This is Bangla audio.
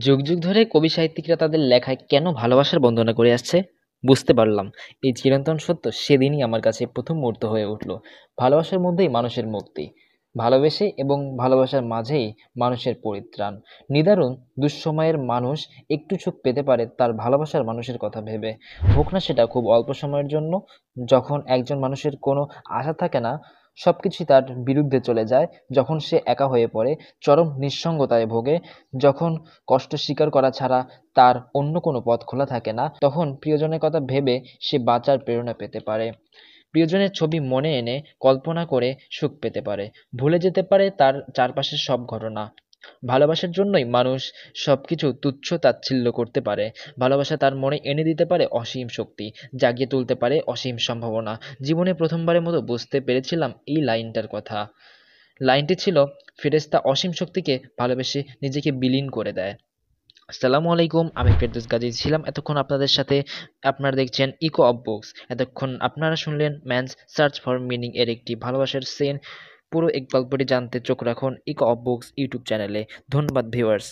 যুগ যুগ ধরে কবি সাহিত্যিকরা তাদের লেখায় কেন ভালোবাসার বন্দনা করে আসছে বুঝতে পারলাম। এই চিরন্তন সত্য সেদিনই আমার কাছে প্রথম মুহূর্ত হয়ে উঠল। ভালোবাসার মধ্যেই মানুষের মুক্তি, ভালোবেসে এবং ভালোবাসার মাঝেই মানুষের পরিত্রাণ। নিদারুণ দুঃসময়ের মানুষ একটু সুখ পেতে পারে তার ভালোবাসার মানুষের কথা ভেবে, হোক না সেটা খুব অল্প সময়ের জন্য। যখন একজন মানুষের কোনো আশা থাকে না, সবকিছুই তার বিরুদ্ধে চলে যায়, যখন সে একা হয়ে পড়ে, চরম নিঃসঙ্গতায় ভোগে, যখন কষ্ট স্বীকার করা ছাড়া তার অন্য কোনো পথ খোলা থাকে না, তখন প্রিয়জনের কথা ভেবে সে বাঁচার প্রেরণা পেতে পারে। প্রিয়জনের ছবি মনে এনে কল্পনা করে সুখ পেতে পারে, ভুলে যেতে পারে তার চারপাশের সব ঘটনা। ভালোবাসার জন্যই মানুষ সবকিছু তুচ্ছ তাচ্ছিল্য করতে পারে। ভালোবাসা তার মনে এনে দিতে পারে অসীম শক্তি, জাগিয়ে তুলতে পারে অসীম সম্ভাবনা। জীবনে প্রথমবারের মতো বুঝতে পেরেছিলাম এই লাইনটার কথা। লাইনটি ছিল, ফেরেশতা অসীম শক্তিকে ভালোবেসে নিজেকে বিলীন করে দেয়। আসসালামু আলাইকুম, আমি ফেরদৌস গাজী ছিলাম এতক্ষণ আপনাদের সাথে। আপনারা দেখছেন ইকো অফ বুকস। এতক্ষণ আপনারা শুনলেন ম্যানস সার্চ ফর মিনিং এর একটি ভালোবাসার সেন। পুরো এই গল্পটি জানতে চোখ রাখুন ইকো অফ বুকস ইউটিউব চ্যানেলে। ধন্যবাদ ভিউয়ার্স।